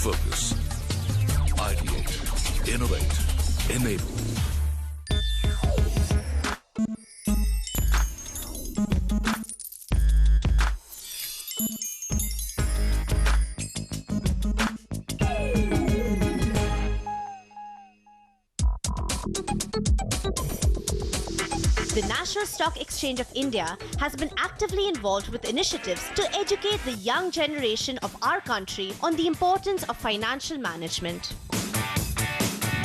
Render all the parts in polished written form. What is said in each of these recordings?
Focus. Ideate. Innovate. Enable. The National Stock Exchange of India has been actively involved with initiatives to educate the young generation of our country on the importance of financial management.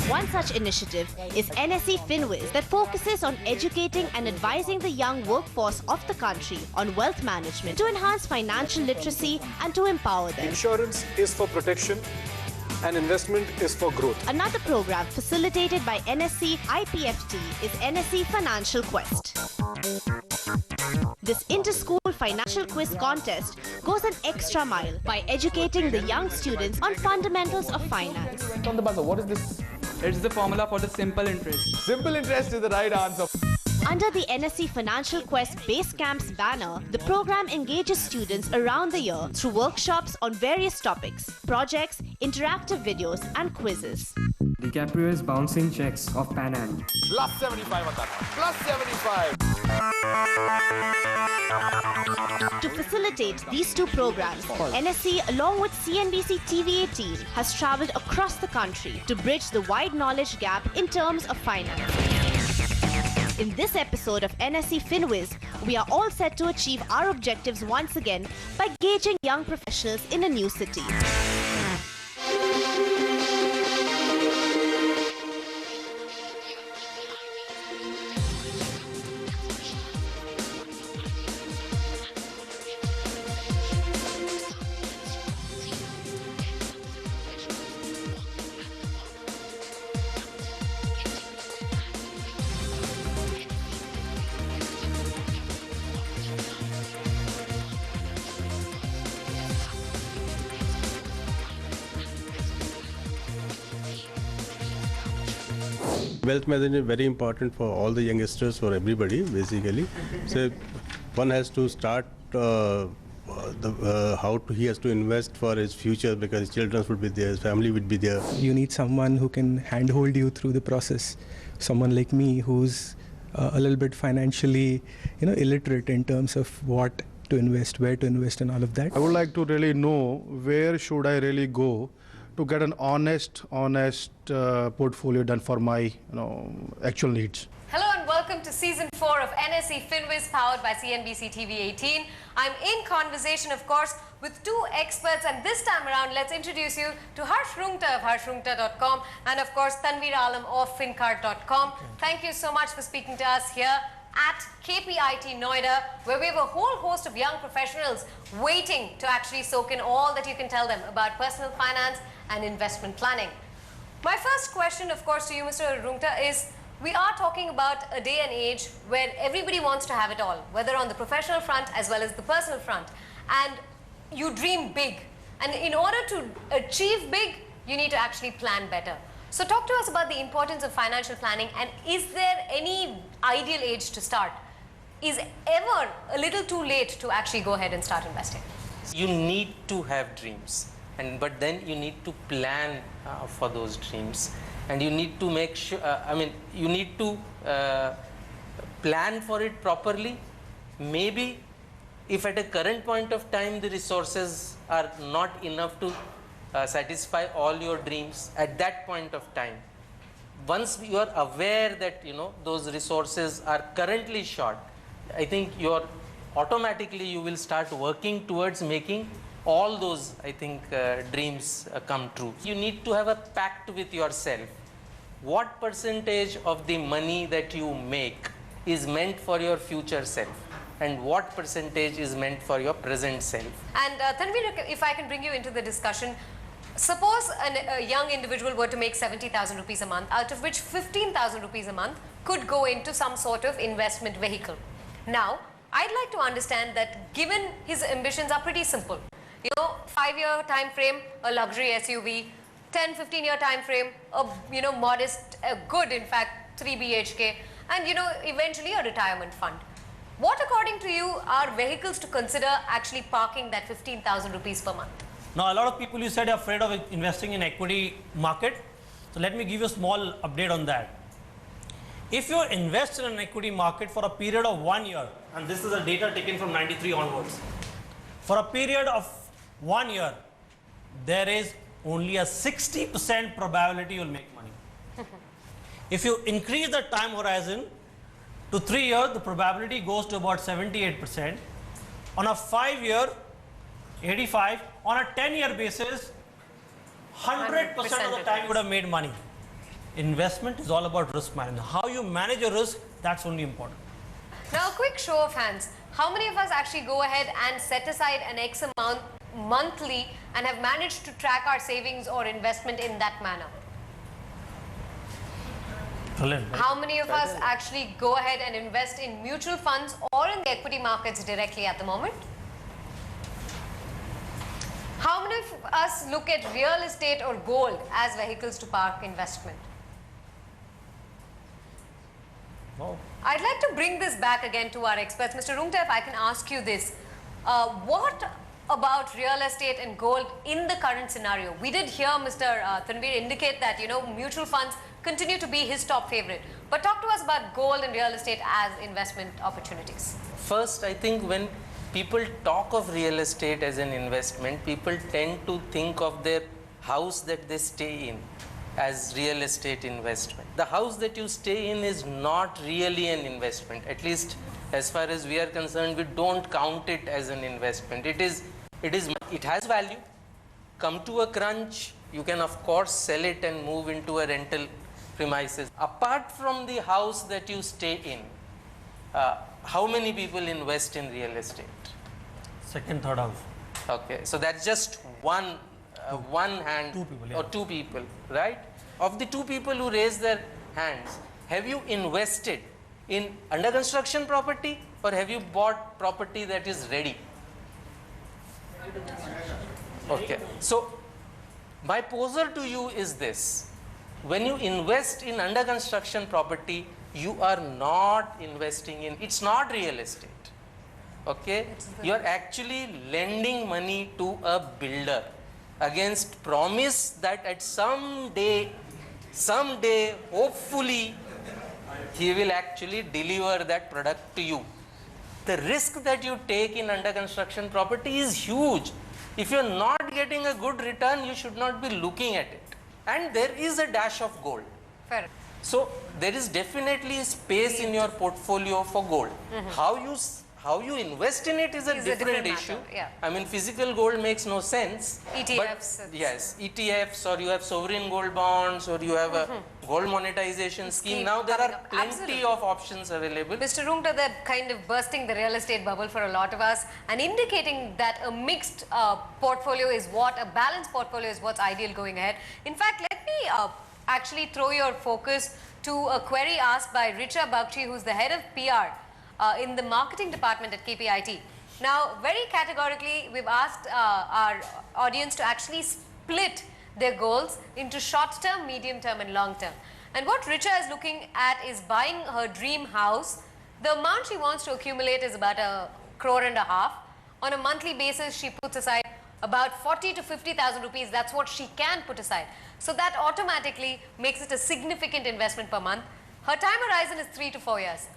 One such initiative is NSE Finwiz that focuses on educating and advising the young workforce of the country on wealth management to enhance financial literacy and to empower them. Insurance is for protection and investment is for growth. Another program facilitated by NSE IPFT is NSE Financial Quest. This inter-school financial quiz contest goes an extra mile by educating the young students on fundamentals of finance. On the buzzer, what is this? It's the formula for the simple interest. Simple interest is the right answer. Under the NSE Financial Quest Base Camps banner, the program engages students around the year through workshops on various topics, projects, interactive videos, and quizzes. DiCaprio's bouncing checks of Pan Am. Plus 75 on that one. Plus 75. To facilitate these two programs, NSE along with CNBC TV18 has travelled across the country to bridge the wide knowledge gap in terms of finance. In this episode of NSE Finwiz, we are all set to achieve our objectives once again by gauging young professionals in a new city. Wealth management is very important for all the youngsters, for everybody, basically. So one has to start he has to invest for his future because his children would be there, his family would be there. You need someone who can handhold you through the process. Someone like me who's a little bit financially, illiterate in terms of what to invest, where to invest, and all of that. I would like to really know where should I really go to get an honest portfolio done for my actual needs. Hello and welcome to Season 4 of NSE Finwiz powered by CNBC TV18. I'm in conversation, of course, with two experts, and this time around, let's introduce you to Roongta of Roongta.com and, of course, Tanveer Alam of Fincard.com. Thank you so much for speaking to us here at KPIT Noida, where we have a whole host of young professionals waiting to actually soak in all that you can tell them about personal finance and investment planning. My first question, of course, to you, Mr. Roongta, is we are talking about a day and age where everybody wants to have it all, whether on the professional front as well as the personal front. And you dream big. And in order to achieve big, you need to actually plan better. So talk to us about the importance of financial planning, and is there any ideal age to start? Is ever a little too late to actually go ahead and start investing? You need to have dreams, but then you need to plan for those dreams, and you need to make sure, you need to plan for it properly. Maybe if at a current point of time the resources are not enough to satisfy all your dreams at that point of time, once you are aware that those resources are currently short, I think automatically you will start working towards making all those dreams come true. You need to have a pact with yourself. What percentage of the money that you make is meant for your future self, and what percentage is meant for your present self? And Tanveer, if I can bring you into the discussion, suppose a young individual were to make 70,000 rupees a month, out of which 15,000 rupees a month could go into some sort of investment vehicle. Now, I'd like to understand that given his ambitions are pretty simple, 5-year time frame, a luxury SUV, 10-15-year time frame, a modest, good in fact 3 BHK, and eventually a retirement fund. What according to you are vehicles to consider actually parking that 15,000 rupees per month? Now, a lot of people, you said, are afraid of investing in equity market. So let me give you a small update on that. If you invest in an equity market for a period of 1 year, and this is the data taken from 93 onwards, for a period of 1 year, there is only a 60% probability you'll make money. If you increase the time horizon to 3 years, the probability goes to about 78%. On a 5-year, 85. On a 10-year basis, 100% of the time you would have made money. Investment is all about risk management. How you manage your risk, that's only important. Now, a quick show of hands. How many of us actually go ahead and set aside an X amount monthly and have managed to track our savings or investment in that manner? Brilliant. How many of us actually go ahead and invest in mutual funds or in the equity markets directly at the moment? How many of us look at real estate or gold as vehicles to park investment? Wow. I'd like to bring this back again to our experts. Mr. Roongta, if I can ask you this. What about real estate and gold in the current scenario? We did hear Mr. Finwiz indicate that, mutual funds continue to be his top favorite. But talk to us about gold and real estate as investment opportunities. First, I think when people talk of real estate as an investment, people tend to think of their house that they stay in as real estate investment. The house that you stay in is not really an investment. At least as far as we are concerned, we don't count it as an investment. It has value. Come to a crunch, you can of course sell it and move into a rental premises. Apart from the house that you stay in, how many people invest in real estate? Second, third house. Okay, so that's just one hand. Two people, yeah. Or two people, right? Of the two people who raise their hands, have you invested in under construction property or have you bought property that is ready? Okay, so my poser to you is this. When you invest in under construction property, you are not investing in, it's not real estate. Okay, you are actually lending money to a builder against promise that at someday, hopefully, he will actually deliver that product to you. The risk that you take in under construction property is huge. If you are not getting a good return, you should not be looking at it. And there is a dash of gold. Fair. So there is definitely space in your portfolio for gold. How you invest in it is a different issue. Yeah. I mean, physical gold makes no sense. ETFs. But yes, ETFs, or you have sovereign gold bonds, or you have a gold monetization scheme. Now there are plenty of options available. Mr. Roongta, they're kind of bursting the real estate bubble for a lot of us and indicating that a mixed portfolio is a balanced portfolio is what's ideal going ahead. In fact, let me actually throw your focus to a query asked by Richa Bakshi, who's the head of PR in the marketing department at KPIT. Now, very categorically, we've asked our audience to actually split their goals into short-term, medium-term and long-term. And what Richa is looking at is buying her dream house. The amount she wants to accumulate is about $1.5 crore. On a monthly basis, she puts aside about 40 to 50,000 rupees. That's what she can put aside. So that automatically makes it a significant investment per month. Her time horizon is 3 to 4 years.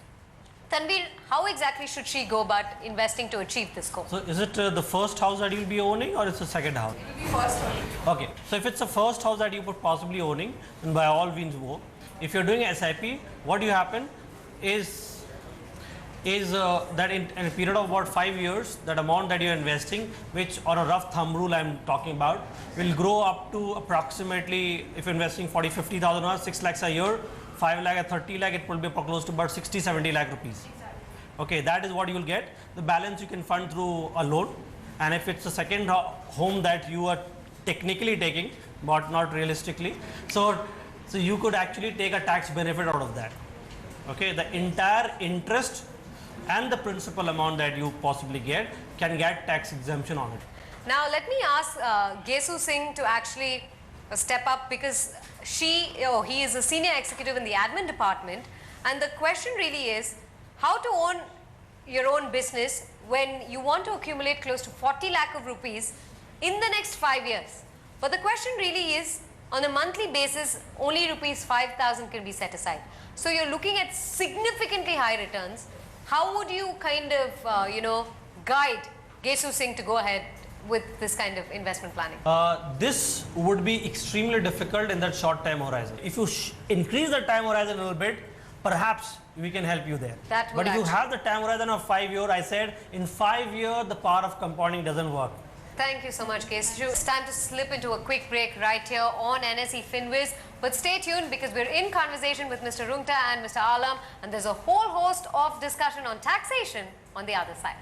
Tanvir, how exactly should she go about investing to achieve this goal? So is it the first house that you'll be owning or it's the second house? It will be first one. Okay, so if it's the first house that you could possibly owning, then by all means go. If you're doing SIP, what will happen is that in a period of about 5 years, that amount that you're investing, which on a rough thumb rule I'm talking about, will grow up to approximately, if you're investing 40-50,000 or 6 lakhs a year, 5 lakh or 30 lakh, it will be close to about 60-70 lakh rupees. Okay, that is what you will get. The balance you can fund through a loan. And if it's a second home that you are technically taking, but not realistically, so you could actually take a tax benefit out of that. Okay, the entire interest and the principal amount that you possibly get can get tax exemption on it. Now, let me ask Gesu Singh to actually step up, because he is a senior executive in the admin department, and the question really is how to own your own business when you want to accumulate close to 40 lakh of rupees in the next 5 years. But the question really is, on a monthly basis, only rupees 5,000 can be set aside. So you're looking at significantly high returns. How would you kind of, guide Gesu Singh to go ahead with this kind of investment planning? This would be extremely difficult in that short time horizon. If you increase the time horizon a little bit, perhaps we can help you there. But if you have the time horizon of 5 years, I said in 5 years the power of compounding doesn't work. Thank you so much, Gesu. It's time to slip into a quick break right here on NSE Finwiz. But stay tuned because we're in conversation with Mr. Roongta and Mr. Alam, and there's a whole host of discussion on taxation on the other side.